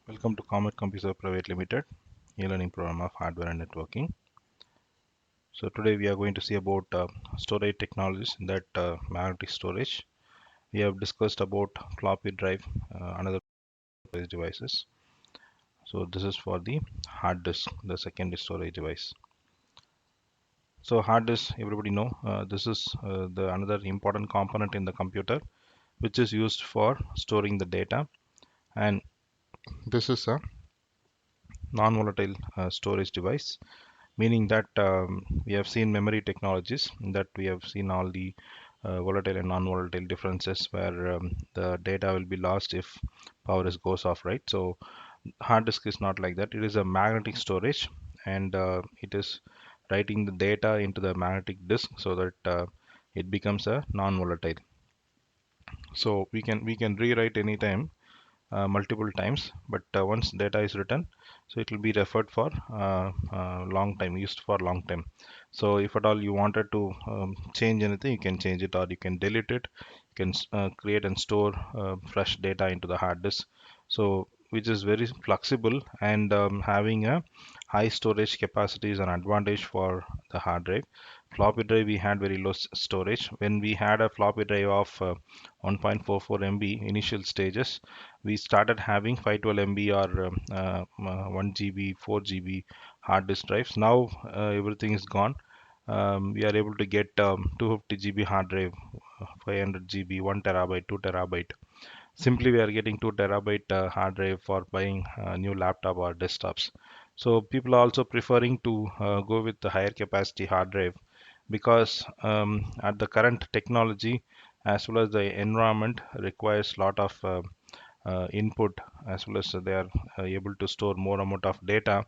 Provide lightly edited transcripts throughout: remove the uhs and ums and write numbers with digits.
Welcome to Comet Computer Private Limited, e-learning program of hardware and networking. So today we are going to see about storage technologies, that magnetic storage. We have discussed about floppy drive, another storage devices. So this is for the hard disk, the secondary storage device. So hard disk, everybody know, this is the another important component in the computer, which is used for storing the data, and this is a non-volatile storage device, meaning that we have seen memory technologies, that we have seen all the volatile and non-volatile differences where the data will be lost if power is goes off, right? So hard disk is not like that. It is a magnetic storage, and it is writing the data into the magnetic disk so that it becomes a non-volatile. So we can rewrite anytime, multiple times, but once data is written, so it will be referred for long time, used for long time. So if at all you wanted to change anything, you can change it, or you can delete it. You can create and store fresh data into the hard disk, so which is very flexible, and having a high storage capacity is an advantage for the hard drive. Floppy drive, we had very low storage. When we had a floppy drive of 1.44 MB initial stages, we started having 512 MB or 1 GB, 4 GB hard disk drives. Now everything is gone. We are able to get 250 GB hard drive, 500 GB, 1 terabyte, 2 terabyte. Simply, we are getting 2 terabyte hard drive for buying new laptop or desktops. So people are also preferring to go with the higher capacity hard drive, because at the current technology as well as the environment requires lot of input, as well as they are able to store more amount of data,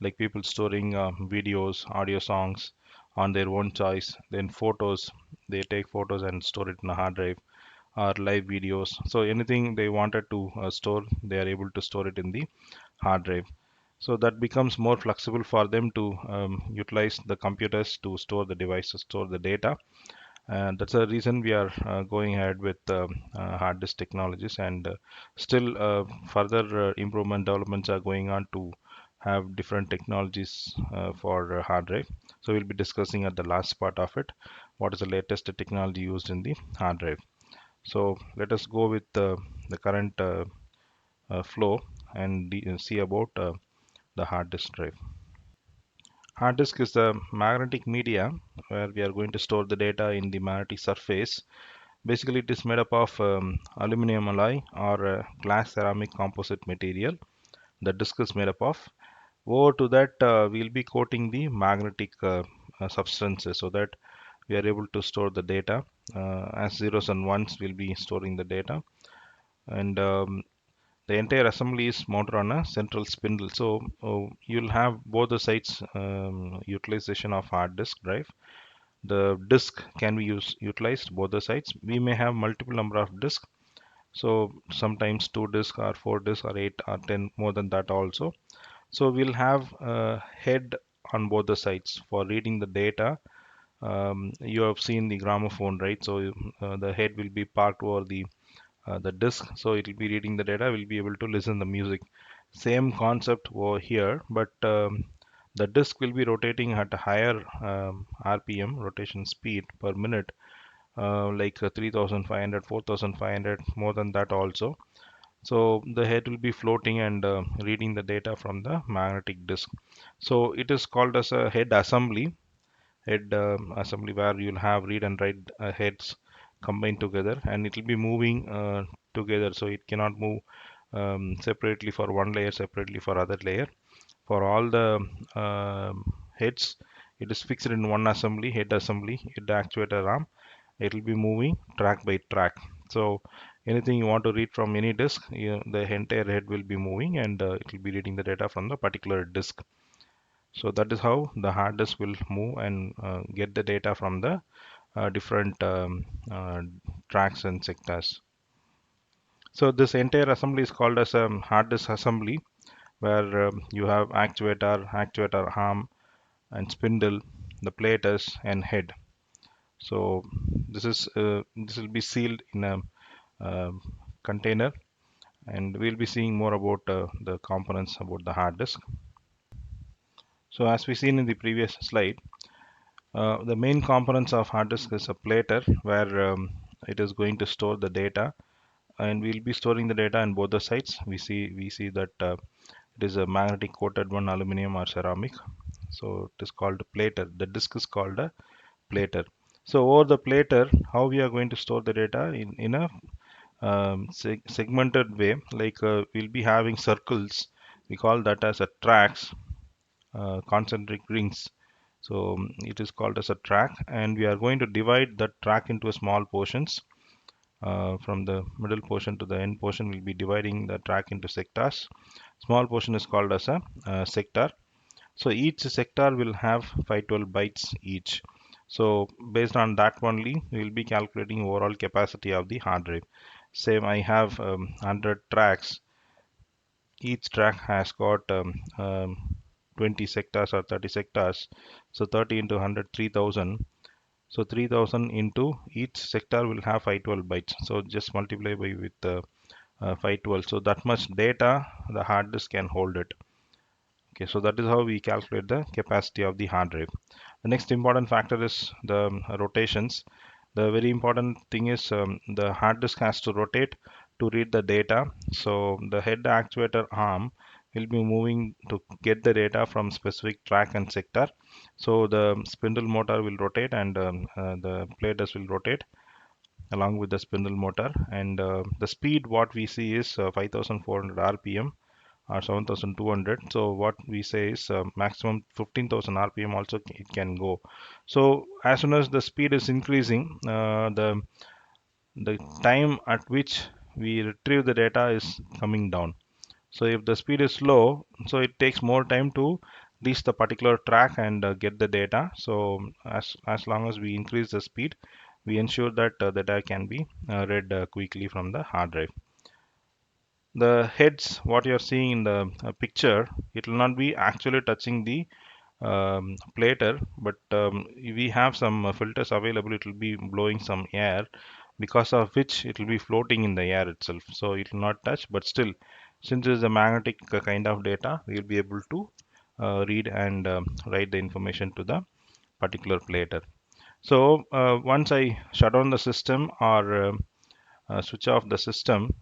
like people storing videos, audio, songs on their own choice, then photos, they take photos and store it in a hard drive, or live videos. So anything they wanted to store, they are able to store it in the hard drive. So that becomes more flexible for them to utilize the computers to store the devices, store the data, and that's the reason we are going ahead with hard disk technologies, and still further improvement developments are going on to have different technologies for hard drive. So we'll be discussing at the last part of it what is the latest technology used in the hard drive. So let us go with the current flow and see about the hard disk drive. Hard disk is the magnetic media where we are going to store the data in the magnetic surface. Basically, it is made up of aluminum alloy or glass ceramic composite material. The disk is made up of. Over to that, we'll be coating the magnetic substances so that we are able to store the data. As zeros and ones, we'll be storing the data, and the entire assembly is mounted on a central spindle. So you'll have both the sides utilization of hard disk drive. The disk can be utilized both the sides. We may have multiple number of disks, so sometimes 2 disks or 4 disks or 8 or 10, more than that also. So we'll have a head on both the sides for reading the data. You have seen the gramophone, right? So the head will be parked over the disk, so it will be reading the data, will be able to listen the music. Same concept over here, but the disk will be rotating at a higher RPM, rotation speed per minute, like 3500, 4500, more than that also. So the head will be floating and reading the data from the magnetic disk. So it is called as a head assembly. Head assembly, where you'll have read and write heads combined together, and it will be moving together, so it cannot move separately for one layer, separately for other layer. For all the heads, it is fixed in one assembly, head assembly, head actuator arm. It will be moving track by track. So anything you want to read from any disk, the entire head will be moving, and it will be reading the data from the particular disk. So that is how the hard disk will move and get the data from the different tracks and sectors. So this entire assembly is called as a hard disk assembly, where you have actuator arm, and spindle, the platters, and head. So this will be sealed in a container, and we'll be seeing more about the components about the hard disk. So as we seen in the previous slide, the main components of hard disk is a platter where it is going to store the data, and we'll be storing the data on both the sides. We see that it is a magnetic coated one, aluminum or ceramic. So it is called a platter. The disk is called a platter. So over the platter, how we are going to store the data in a segmented way, like we'll be having circles. We call that as a tracks, concentric rings. So it is called as a track, and we are going to divide that track into small portions. From the middle portion to the end portion, we'll be dividing the track into sectors. Small portion is called as a sector. So each sector will have 512 bytes each. So based on that only, we will be calculating overall capacity of the hard drive. Say I have 100 tracks. Each track has got 20 sectors or 30 sectors. So 30 into 100, 3000. So 3000 into each sector will have 512 bytes. So just multiply by with 512. So that much data the hard disk can hold it. Okay, so that is how we calculate the capacity of the hard drive. The next important factor is the rotations. The very important thing is the hard disk has to rotate to read the data. So the head actuator arm will be moving to get the data from specific track and sector. So the spindle motor will rotate, and the platers will rotate along with the spindle motor. And the speed what we see is 5400 rpm or 7200. So what we say is maximum 15,000 rpm also it can go. So as soon as the speed is increasing, the time at which we retrieve the data is coming down. So if the speed is low, so it takes more time to reach the particular track and get the data. So as long as we increase the speed, we ensure that the data can be read quickly from the hard drive. The heads what you're seeing in the picture, it will not be actually touching the platter, but we have some filters available. It will be blowing some air, because of which it will be floating in the air itself, so it will not touch. But still, since it is a magnetic kind of data, we will be able to read and write the information to the particular platter. So once I shut down the system or switch off the system,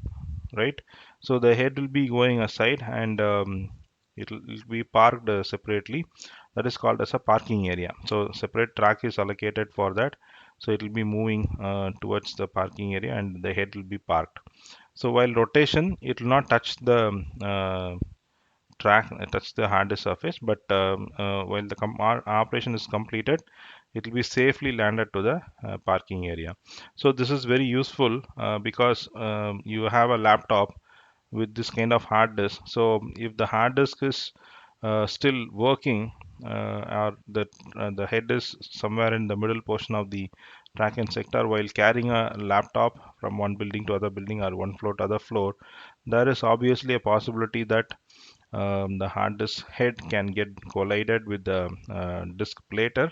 right? So the head will be going aside, and it'll be parked separately. That is called as a parking area. So separate track is allocated for that. So it will be moving towards the parking area, and the head will be parked. So while rotation, it will not touch the track, touch the hard disk surface, but while the operation is completed, it will be safely landed to the parking area. So this is very useful because you have a laptop with this kind of hard disk. So if the hard disk is still working, or the head is somewhere in the middle portion of the track and sector while carrying a laptop from one building to other building or one floor to other floor, there is obviously a possibility that the hard disk head can get collided with the disk platter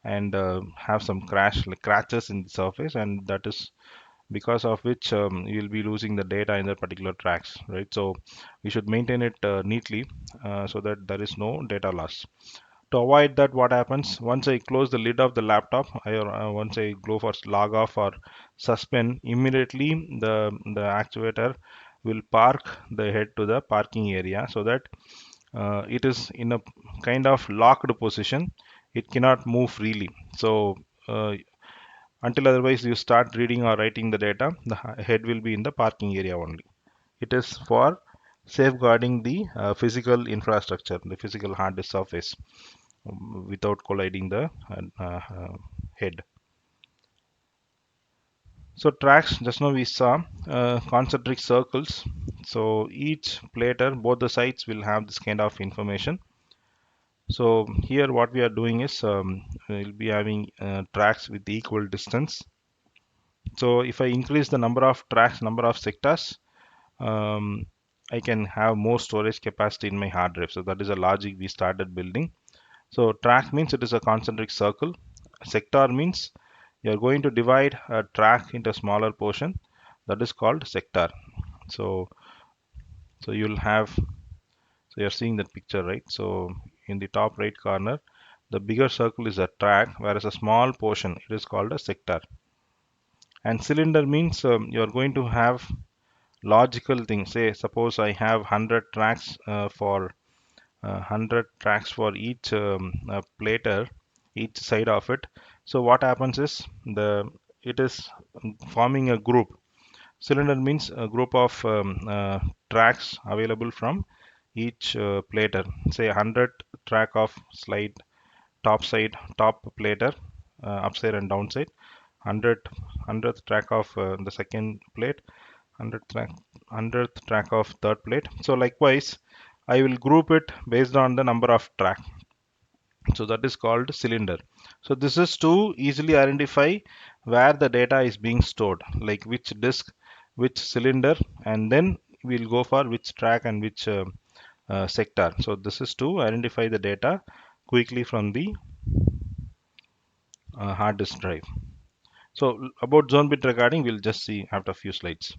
and have some crashes in the surface, and that is because of which you'll be losing the data in the particular tracks, right? So we should maintain it neatly so that there is no data loss. To avoid that, what happens once I close the lid of the laptop, once I go for log off or suspend, immediately the actuator will park the head to the parking area, so that it is in a kind of locked position. It cannot move freely. So until otherwise you start reading or writing the data, the head will be in the parking area only. It is for safeguarding the physical infrastructure, the physical hard disk surface, without colliding the head. So tracks, just now we saw concentric circles. So each platter, both the sides will have this kind of information. So here what we are doing is we'll be having tracks with equal distance. So if I increase the number of tracks, number of sectors, um, I can have more storage capacity in my hard drive. So that is a logic we started building. So track means it is a concentric circle. Sector means you're going to divide a track into a smaller portion. That is called sector. So So you'll have, so you're seeing that picture, right? So in the top right corner, the bigger circle is a track, whereas a small portion, it is called a sector. And cylinder means you're going to have logical things. Say, suppose I have 100 tracks for 100 tracks for each platter, each side of it. So what happens is it is forming a group. Cylinder means a group of tracks available from each platter. Say 100 track of slide top side top platter, upside and downside. 100th track of the second plate, 100th track of third plate. So likewise, I will group it based on the number of track. So that is called cylinder. So this is to easily identify where the data is being stored, like which disk, which cylinder, and then we'll go for which track and which sector. So this is to identify the data quickly from the hard disk drive. So about zone bit recording, we'll just see after a few slides.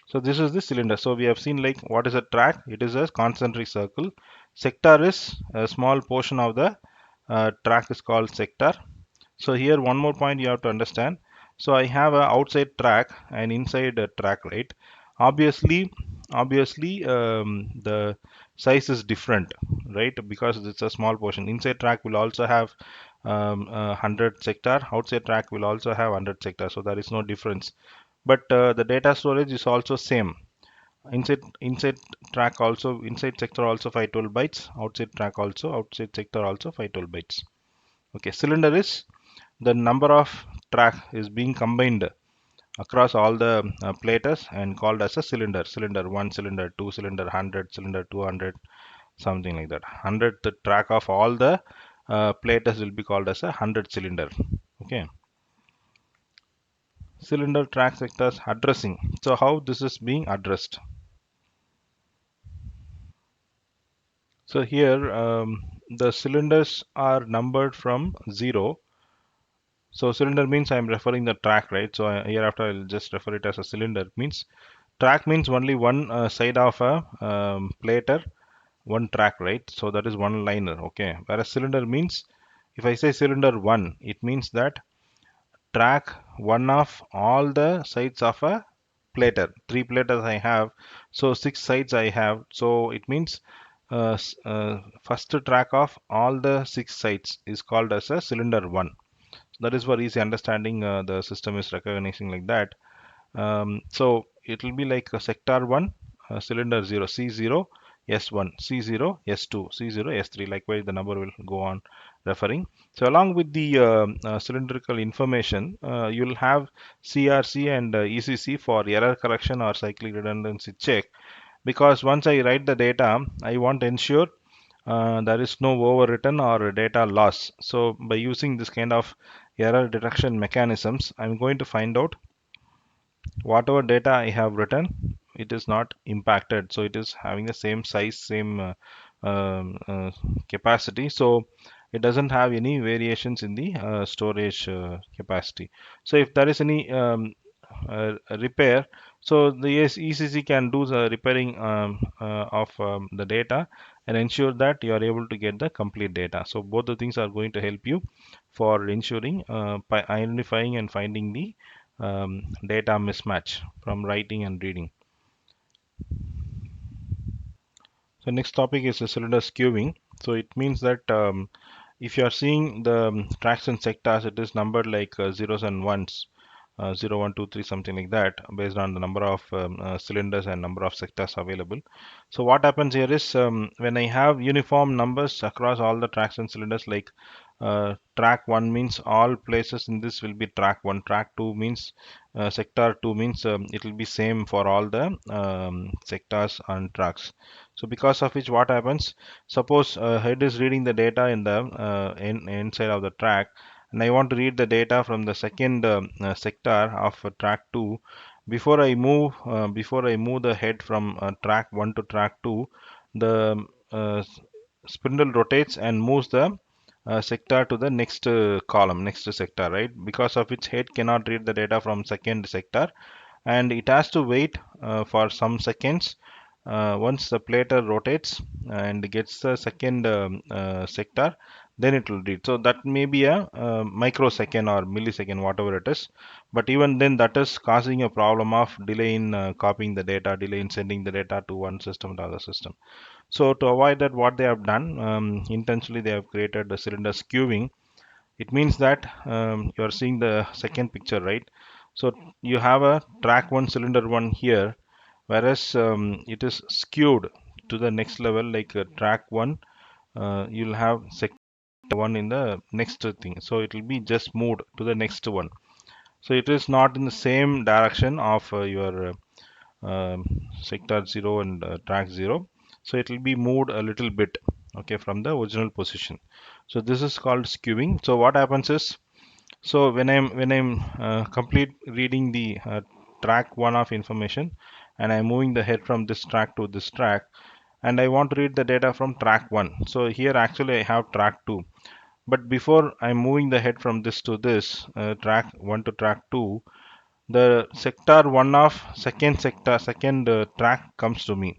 So this is the cylinder. So we have seen like what is a track? It is a concentric circle. Sector is a small portion of the track is called sector. So here one more point you have to understand. So I have a outside track and inside a track, right? Obviously, the size is different, right? Because it's a small portion. Inside track will also have 100 sector. Outside track will also have 100 sector. So there is no difference. But the data storage is also same. Inside track also, inside sector also 512 bytes. Outside sector also 512 bytes. Okay, cylinder is the number of track is being combined across all the platters and called as a cylinder. Cylinder 1, cylinder 2, cylinder 100, cylinder 200, something like that. 100th track of all the platters will be called as a 100 cylinder. Okay. Cylinder track sectors addressing. So how this is being addressed? So here the cylinders are numbered from 0. So cylinder means I'm referring the track, right? So hereafter I'll just refer it as a cylinder. Means track means only one side of a platter, one track, right? So that is one liner, okay. Whereas cylinder means, if I say cylinder 1, it means that track one of all the sides of a platter. Three platters I have, so six sides I have. So it means first track of all the six sides is called as a cylinder 1. That is for easy understanding, the system is recognizing like that. So it will be like a sector 1, cylinder 0, C0, S1, C0, S2, C0, S3. Likewise, the number will go on referring. So along with the cylindrical information, you'll have CRC and ECC for error correction or cyclic redundancy check. Because once I write the data, I want to ensure there is no overwritten or data loss. So by using this kind of error detection mechanisms, I'm going to find out whatever data I have written, it is not impacted. So it is having the same size, same capacity. So it doesn't have any variations in the storage capacity. So if there is any repair, so the ECC can do the repairing of the data and ensure that you are able to get the complete data. So both the things are going to help you for ensuring by identifying and finding the data mismatch from writing and reading. So next topic is the cylinder skewing. So it means that if you are seeing the tracks and sectors, it is numbered like zeros and ones, 0, 1, 2, 3, something like that, based on the number of cylinders and number of sectors available. So what happens here is when I have uniform numbers across all the tracks and cylinders, like track 1 means all places in this will be track 1, track 2 means sector 2 means it will be same for all the sectors and tracks. So because of which what happens, suppose head is reading the data in the inside of the track, and I want to read the data from the second sector of track 2. Before I move the head from track 1 to track 2, the spindle rotates and moves the sector to the next column, next sector, right? Because of which head cannot read the data from second sector, and it has to wait for some seconds once the platter rotates and gets the second sector, then it will read. So that may be a microsecond or millisecond, whatever it is. But even then, that is causing a problem of delay in copying the data, delay in sending the data to one system to other system. So to avoid that, what they have done, intentionally they have created the cylinder skewing. It means that you are seeing the second picture, right? So you have a track 1 cylinder 1 here, whereas it is skewed to the next level, like track 1, you'll have sector 1 in the next thing, so it will be just moved to the next one. So it is not in the same direction of your sector 0 and track 0, so it will be moved a little bit, okay, from the original position. So this is called skewing. So what happens is, so when I'm complete reading the track 1 of information, and I'm moving the head from this track to this track, and I want to read the data from track 1. So here actually I have track 2. But before I'm moving the head from this to this, track 1 to track 2, the sector 1 of second track comes to me.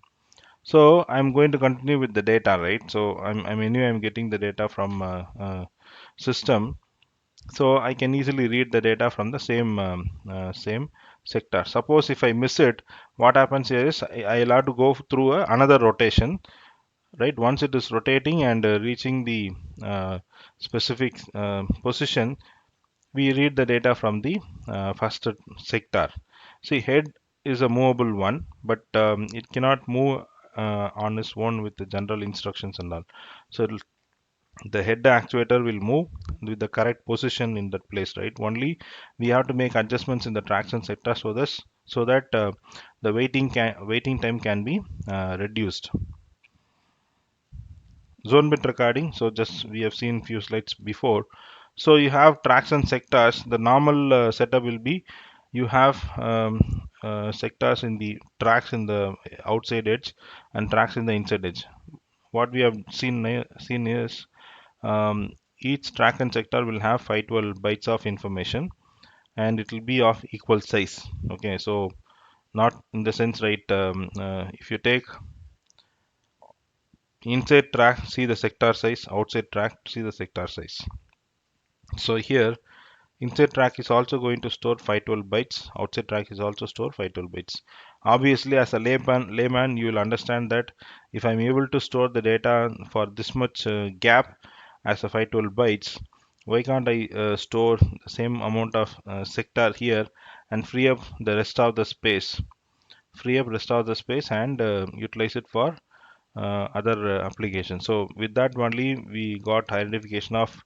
So I'm going to continue with the data, right? So I'm getting the data from system, so I can easily read the data from the same sector. Suppose if I miss it, what happens here is I'll have to go through another rotation, right? Once it is rotating and reaching the specific position, we read the data from the first sector. See, head is a movable one, but it cannot move on its own with the general instructions and all. So the head actuator will move with the correct position in that place, right? Only we have to make adjustments in the traction sector, so that the waiting time can be reduced. Zone bit recording, so just we have seen few slides before. So you have traction sectors. The normal setup will be, you have sectors in the tracks in the outside edge and tracks in the inside edge. What we have seen is, each track and sector will have 512 bytes of information, and it will be of equal size. Okay, so not in the sense, right? If you take inside track, see the sector size, outside track, see the sector size. So here, inside track is also going to store 512 bytes, outside track is also store 512 bytes. Obviously, as a layman, you will understand that if I'm able to store the data for this much gap as a 512 bytes, why can't I store the same amount of sector here and free up the rest of the space, and utilize it for other applications. So with that only we got identification of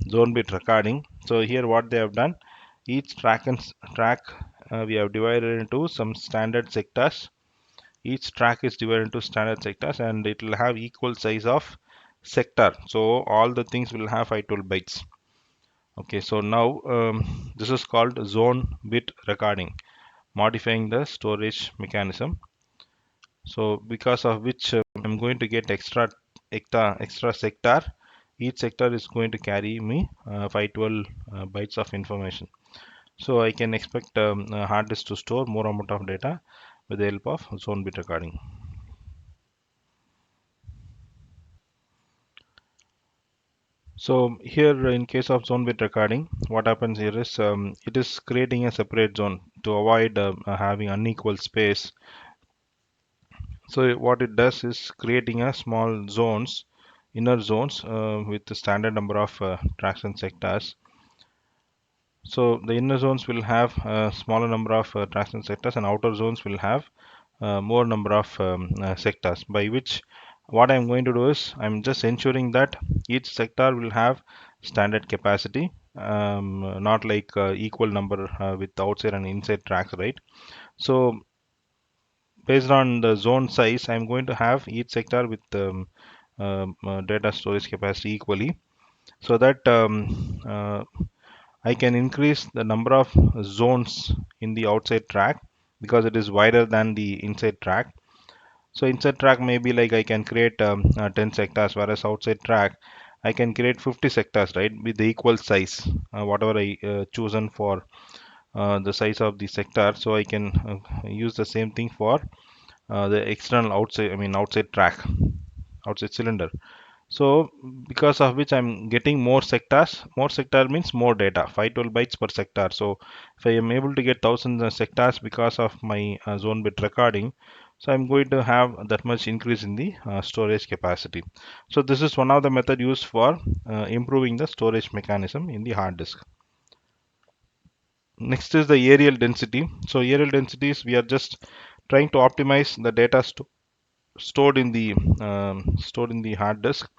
zone bit recording. So here what they have done, each track we have divided into some standard sectors. Each track is divided into standard sectors, and it will have equal size of sector. So all the things will have 512 bytes. Okay, so now this is called zone bit recording, modifying the storage mechanism. So because of which I'm going to get extra sector. Each sector is going to carry me 512 bytes of information. So I can expect a hard disk to store more amount of data with the help of zone bit recording. So here in case of zone bit recording, what happens here is, it is creating a separate zone to avoid having unequal space. So what it does is creating a small zones, inner zones with the standard number of traction sectors. So the inner zones will have a smaller number of traction sectors, and outer zones will have more number of sectors, by which what I'm going to do is I'm just ensuring that each sector will have standard capacity, not like equal number with outside and inside tracks, right? So based on the zone size, I'm going to have each sector with data storage capacity equally, so that I can increase the number of zones in the outside track because it is wider than the inside track. So inside track maybe like I can create 10 sectors, whereas outside track I can create 50 sectors, right, with the equal size, whatever I chosen for the size of the sector. So I can use the same thing for the external outside, outside track, outside cylinder. So because of which I'm getting more sectors. More sector means more data, 512 bytes per sector. So if I am able to get thousands of sectors because of my zone bit recording, so I'm going to have that much increase in the storage capacity. So this is one of the method used for improving the storage mechanism in the hard disk. Next is the areal density. So areal density is we are just trying to optimize the data stored in the hard disk.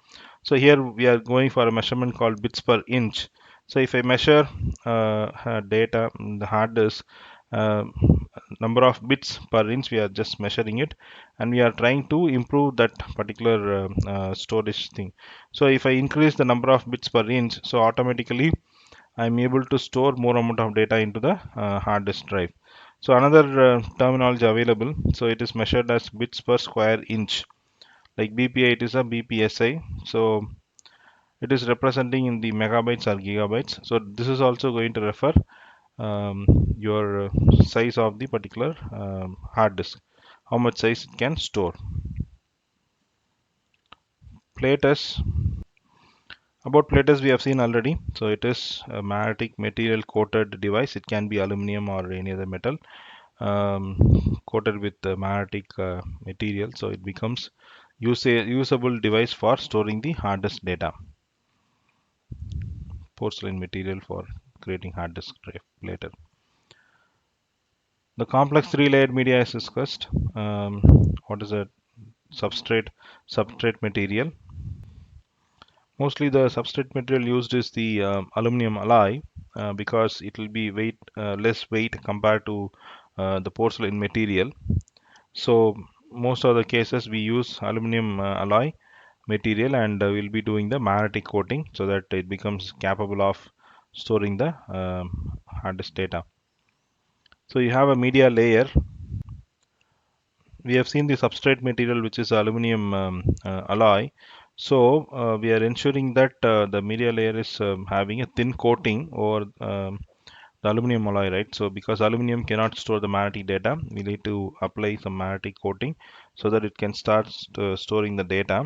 So here we are going for a measurement called bits per inch. So if I measure data in the hard disk, uh, number of bits per inch, we are just measuring it, and we are trying to improve that particular storage thing. So if I increase the number of bits per inch, so automatically I'm able to store more amount of data into the hard disk drive. So another terminology available, so it is measured as bits per square inch. Like BPI, it is a BPSI. So it is representing in the megabytes or gigabytes. So this is also going to refer um, your size of the particular hard disk, how much size it can store. Platters. About platters we have seen already. So it is a magnetic material coated device. It can be aluminum or any other metal coated with magnetic material. So it becomes usable device for storing the hard disk data. Porcelain material for creating hard disk drive later. The complex three-layered media is discussed. What is a substrate material? Mostly the substrate material used is the aluminum alloy because it will be less weight compared to the porcelain material. So most of the cases we use aluminum alloy material, and we'll be doing the magnetic coating so that it becomes capable of storing the hard disk data. So you have a media layer. We have seen the substrate material, which is aluminum alloy. So we are ensuring that the media layer is having a thin coating over the aluminum alloy, right? So because aluminum cannot store the magnetic data, we need to apply some magnetic coating so that it can start storing the data.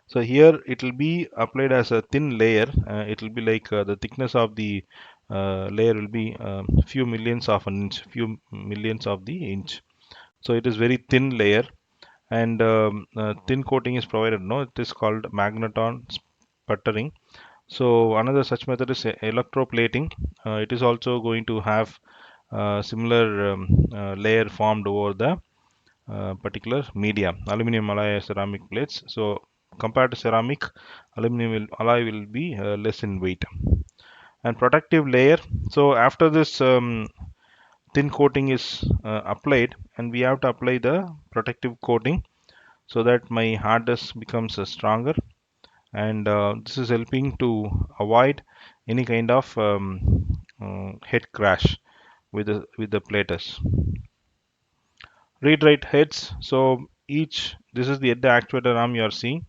So here it will be applied as a thin layer. It will be like the thickness of the layer will be few millions of an inch, few millions of the inch. So it is very thin layer, and thin coating is provided. No, it is called magneton sputtering. So another such method is electroplating. It is also going to have similar layer formed over the particular media, aluminum alloy ceramic plates. So compared to ceramic, alloy will be less in weight. And protective layer. So after this thin coating is applied, and we have to apply the protective coating so that my hard disk becomes stronger, and this is helping to avoid any kind of head crash with the platters. Read write heads. So each, this is the head actuator arm you are seeing.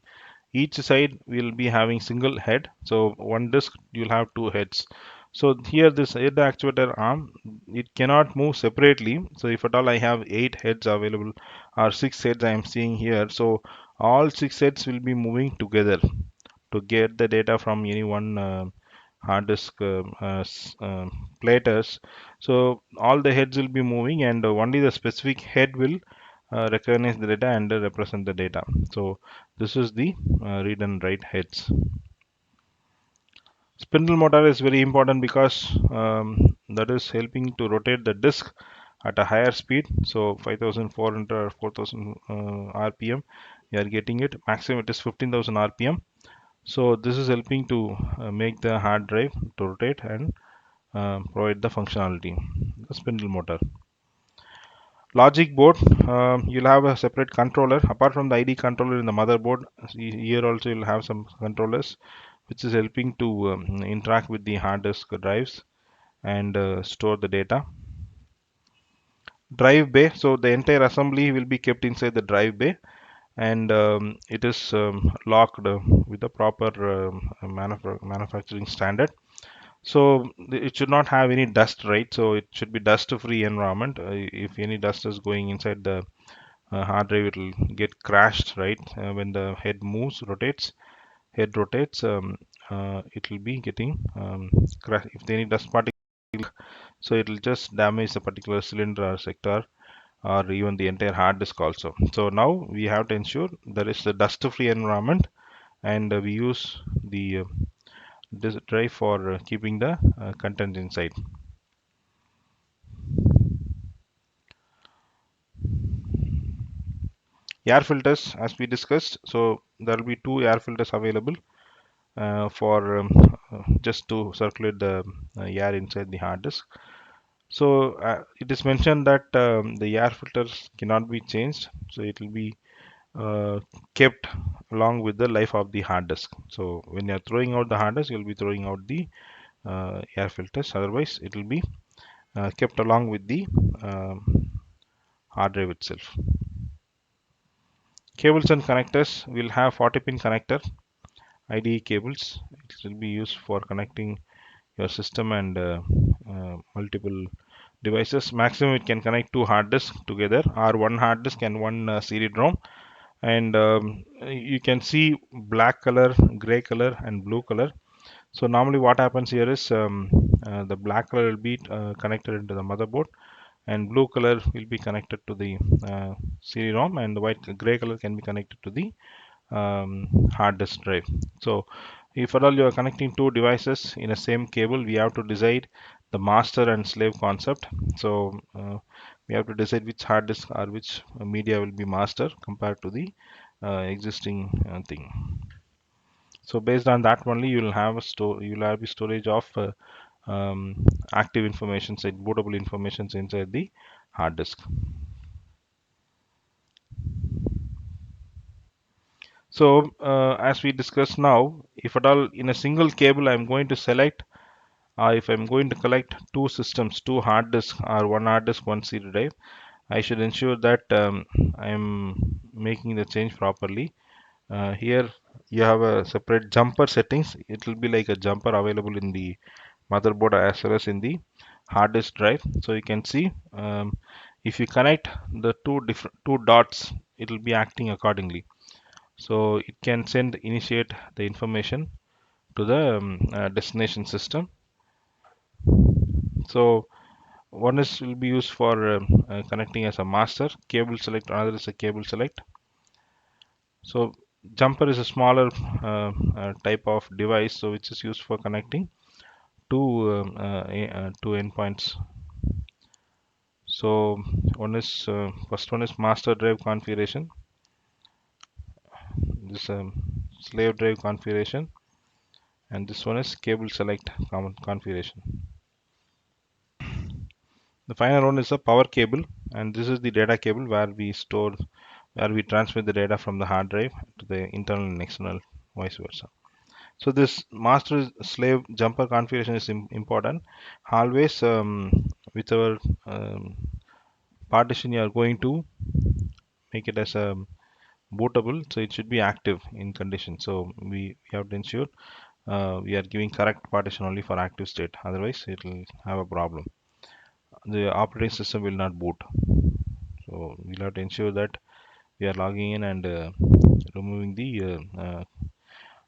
Each side will be having single head. So one disk you'll have two heads. So here this head actuator arm, it cannot move separately. So if at all I have 8 heads available or 6 heads I am seeing here, so all 6 heads will be moving together to get the data from any one hard disk platters. So all the heads will be moving, and only the specific head will recognize the data and represent the data. So this is the read and write heads. Spindle motor is very important because that is helping to rotate the disk at a higher speed. So 5400 or 4000 RPM, you are getting it. Maximum it is 15,000 RPM. So this is helping to make the hard drive to rotate and provide the functionality. The spindle motor. Logic board, you'll have a separate controller apart from the ID controller in the motherboard. Here also you'll have some controllers which is helping to interact with the hard disk drives and store the data. Drive bay, so the entire assembly will be kept inside the drive bay, and it is locked with the proper manufacturing standard. So it should not have any dust, right? So it should be dust free environment. If any dust is going inside the hard drive, it will get crashed, right? When the head rotates, it will be getting crash. If any dust particle, so it will just damage the particular cylinder or sector, or even the entire hard disk also. So now we have to ensure there is a dust-free environment, and we use the disk drive for keeping the content inside. Air filters, as we discussed, so there will be two air filters available for just to circulate the air inside the hard disk. So it is mentioned that the air filters cannot be changed, so it will be uh, kept along with the life of the hard disk. So when you are throwing out the hard disk, you will be throwing out the air filters. Otherwise, it will be kept along with the hard drive itself. Cables and connectors will have 40 pin connector IDE cables. It will be used for connecting your system and multiple devices. Maximum it can connect two hard disks together, or one hard disk and one CD-ROM. And you can see black color, gray color, and blue color. So normally what happens here is the black color will be connected into the motherboard, and blue color will be connected to the CD-ROM, and the gray color can be connected to the hard disk drive. So if at all you are connecting two devices in a same cable, we have to decide the master and slave concept. So we have to decide which hard disk or which media will be master compared to the existing thing. So based on that only, you will have a storage of active information, bootable information inside the hard disk. So as we discussed now, if at all in a single cable I'm going to select, if I'm going to collect two systems, two hard disk or one hard disk, one CD drive, I should ensure that I'm making the change properly. Here you have a separate jumper settings. It will be like a jumper available in the motherboard as well as in the hard disk drive. So you can see if you connect the two dots, it will be acting accordingly. So it can initiate the information to the destination system. So one is will be used for connecting as a master cable select, another is a cable select. So jumper is a smaller type of device, so which is used for connecting two endpoints. So first one is master drive configuration, this slave drive configuration, and this one is cable select configuration. The final one is a power cable, and this is the data cable where we transmit the data from the hard drive to the internal and external, vice versa. So this master slave jumper configuration is important. Always whichever partition you are going to make it as a bootable, so it should be active in condition. So we have to ensure we are giving correct partition only for active state. Otherwise, it will have a problem. The operating system will not boot. So we'll have to ensure that we are logging in and removing the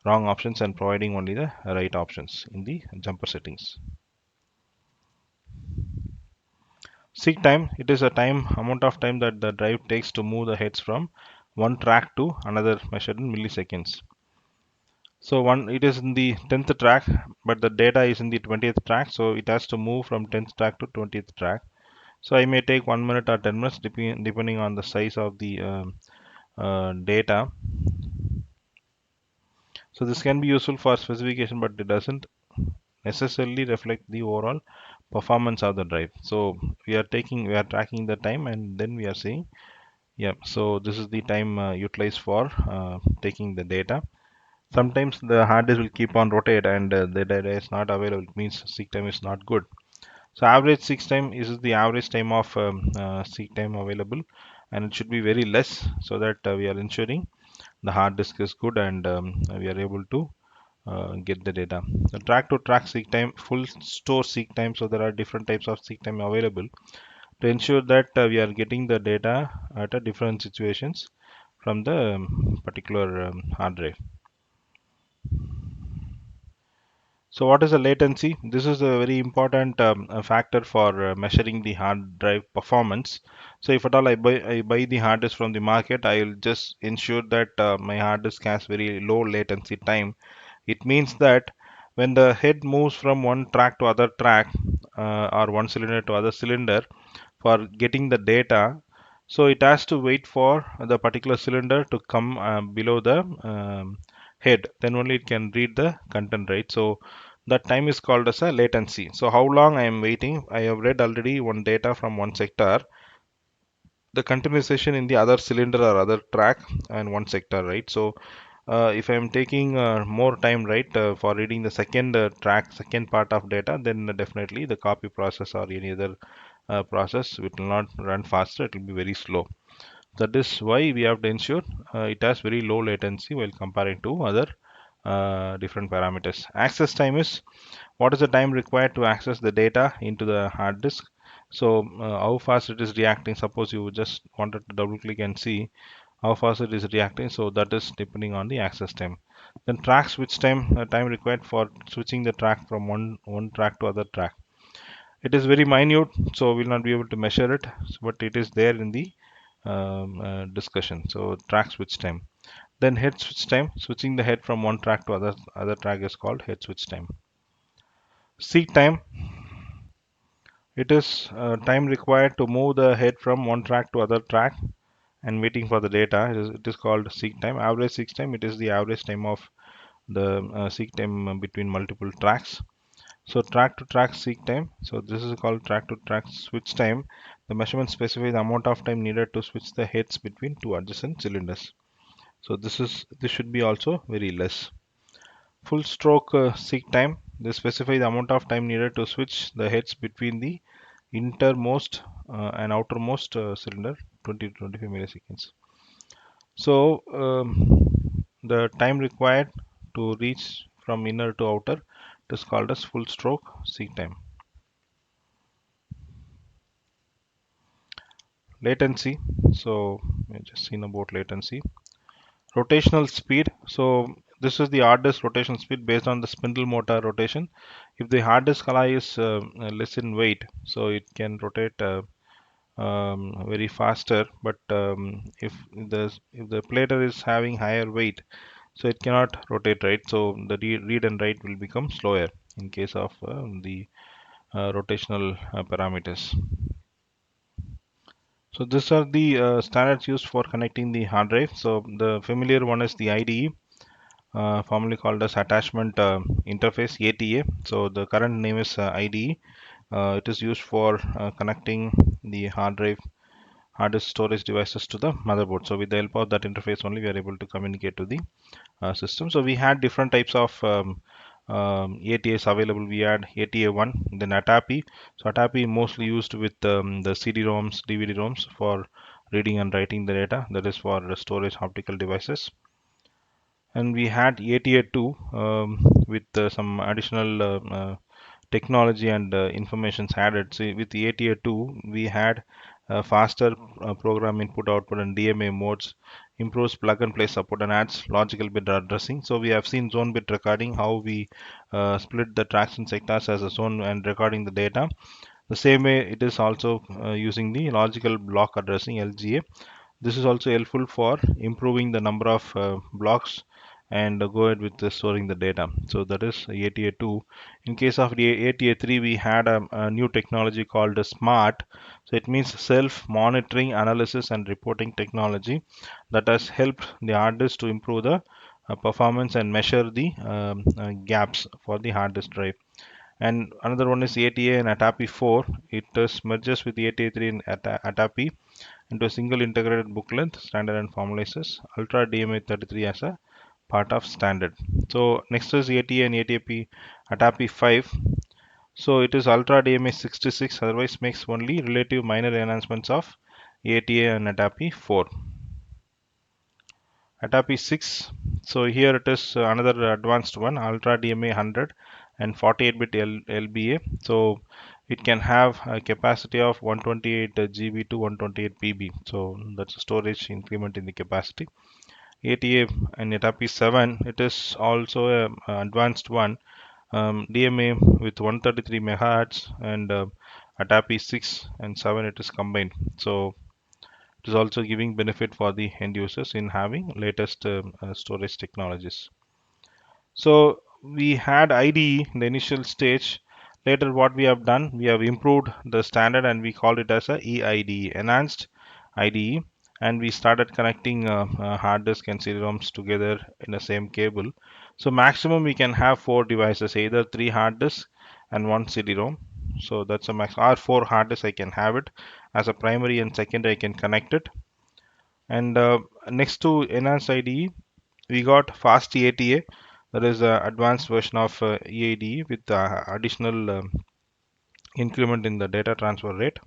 wrong options and providing only the right options in the jumper settings. Seek time, it is a amount of time that the drive takes to move the heads from one track to another, measured in milliseconds. So it is in the 10th track, but the data is in the 20th track, so it has to move from 10th track to 20th track. So I may take 1 minute or 10 minutes depending on the size of the data. So this can be useful for specification, but it doesn't necessarily reflect the overall performance of the drive. So we are tracking the time, and then we are saying, yeah, so this is the time utilized for taking the data. Sometimes the hard disk will keep on rotate and the data is not available. It means seek time is not good. So average seek time is the average time of seek time available, and it should be very less, so that we are ensuring the hard disk is good, and we are able to get the data. The track to track seek time, full store seek time. So there are different types of seek time available. to ensure that we are getting the data at a different situations from the particular hard drive. So what is the latency? This is a very important factor for measuring the hard drive performance. So if at all I buy the hard disk from the market, I will just ensure that my hard disk has very low latency time. It means that when the head moves from one track to other track or one cylinder to other cylinder for getting the data, so it has to wait for the particular cylinder to come below the head, then only it can read the content, right? So that time is called as a latency. So how long I am waiting? I have read already one data from one sector, the continuation in the other cylinder or other track and one sector, right? So if I am taking more time, right, for reading the second track, second part of data, then definitely the copy process or any other process, it will not run faster, it will be very slow. That is why we have to ensure it has very low latency while comparing to other different parameters. Access time is what is the time required to access the data into the hard disk. So how fast it is reacting. Suppose you just wanted to double click and see how fast it is reacting, so that is depending on the access time. Then track switch time, time required for switching the track from one track to other track. It is very minute, so we'll not be able to measure it, but it is there in the discussion. So track switch time. Then head switch time, switching the head from one track to other track is called head switch time. Seek time, it is time required to move the head from one track to other track and waiting for the data. It is called seek time. Average seek time, it is the average time of the seek time between multiple tracks. So track to track seek time. So this is called track to track switch time. The measurement specifies the amount of time needed to switch the heads between two adjacent cylinders. So this should be also very less. Full stroke seek time. They specify the amount of time needed to switch the heads between the innermost and outermost cylinder, 20 to 25 milliseconds. So the time required to reach from inner to outer is called as full stroke seek time. Latency. So we just seen about latency. Rotational speed. So this is the hard disk rotation speed based on the spindle motor rotation. If the hard disk alloy is less in weight, so it can rotate very faster. But if the platter is having higher weight, so it cannot rotate, right. So the read and write will become slower in case of the rotational parameters. So these are the standards used for connecting the hard drive. So the familiar one is the IDE, formerly called as Attachment Interface, ATA. So the current name is IDE. It is used for connecting the hard disk storage devices to the motherboard. So with the help of that interface only, we are able to communicate to the system. So we had different types of ATAs available. We had ATA1, then ATAPI. So ATAPI mostly used with the CD-ROMs, DVD-ROMs for reading and writing the data. That is for storage optical devices. And we had ATA2 with some additional technology and informations added. So with the ATA2, we had faster program input output and DMA modes, improves plug and play support and adds logical bit addressing. So we have seen zone bit recording, how we split the tracks and sectors as a zone and recording the data. The same way it is also using the logical block addressing, LGA. This is also helpful for improving the number of blocks and go ahead with storing the data. So that is ATA2. In case of the ATA3, we had a new technology called SMART. So it means self-monitoring, analysis and reporting technology that has helped the hard disk to improve the performance and measure the gaps for the hard disk drive. And another one is ATA and ATAPI 4. It merges with ATA3 and ATAPI into a single integrated book length standard and formalizes Ultra DMA 33 as a part of standard. So next is ATA and ATAPI 5. So it is Ultra DMA 66, otherwise makes only relative minor enhancements of ATA and ATAPI 4. ATAPI 6. So here it is another advanced one, Ultra DMA 100 and 48-bit LBA. So it can have a capacity of 128 GB to 128 PB. So that's a storage increment in the capacity. ATA and ETAP 7, it is also a advanced one. DMA with 133 megahertz and ATAP 6 and 7 it is combined. So it is also giving benefit for the end users in having latest storage technologies. So we had IDE in the initial stage. Later, what we have done, we have improved the standard and we called it as a EIDE, Enhanced IDE, and we started connecting hard disk and CD-ROMs together in the same cable. So maximum we can have four devices, either three hard disks and one CD-ROM. So that's a max. Or four hard disks I can have it as a primary and secondary I can connect it. And next to Enhanced IDE, we got fast ATA, that is the advanced version of EADE with additional increment in the data transfer rate.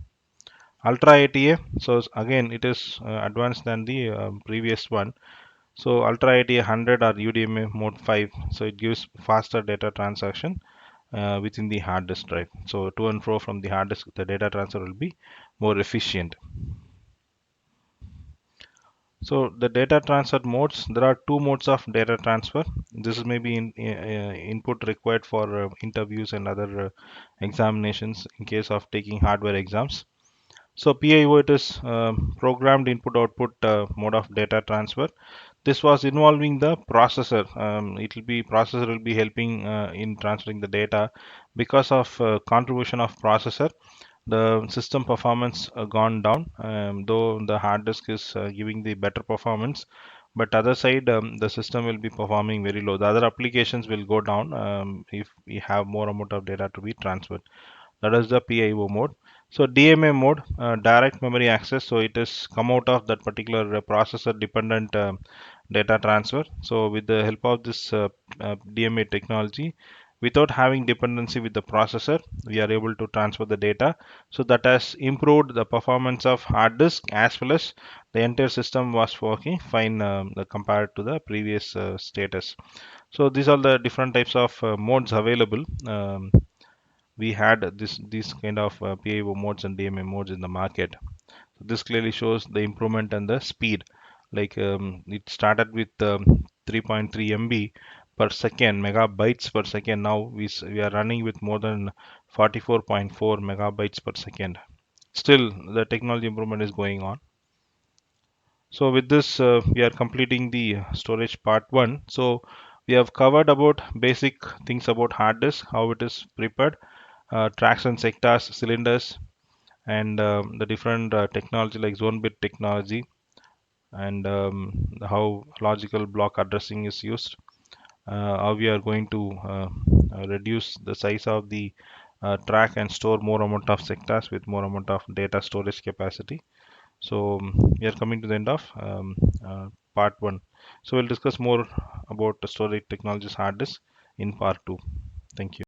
Ultra ATA, so again it is advanced than the previous one. So Ultra ATA 100 or UDMA mode 5, so it gives faster data transaction within the hard disk drive. So to and fro from the hard disk, the data transfer will be more efficient. So the data transfer modes, there are two modes of data transfer. This may be input required for interviews and other examinations in case of taking hardware exams. So PIO, it is programmed input output mode of data transfer. This was involving the processor. Processor will be helping in transferring the data. Because of contribution of processor, the system performance gone down, though the hard disk is giving the better performance, but other side the system will be performing very low. The other applications will go down if we have more amount of data to be transferred. That is the PIO mode. So DMA mode, direct memory access, so it is come out of that particular processor dependent data transfer. So with the help of this DMA technology, without having dependency with the processor, we are able to transfer the data. So that has improved the performance of hard disk, as well as the entire system was working fine compared to the previous status. So these are the different types of modes available. We had these kind of PIO modes and DMA modes in the market. So this clearly shows the improvement and the speed. Like it started with 3.3 MB per second, megabytes per second. Now we are running with more than 44.4 megabytes per second. Still, the technology improvement is going on. So with this, we are completing the storage part one. So we have covered about basic things about hard disk, how it is prepared, tracks and sectors, cylinders, and the different technology like zone bit technology, and how logical block addressing is used, how we are going to reduce the size of the track and store more amount of sectors with more amount of data storage capacity. So we are coming to the end of part one. So we'll discuss more about the storage technologies hard disk in part two. Thank you.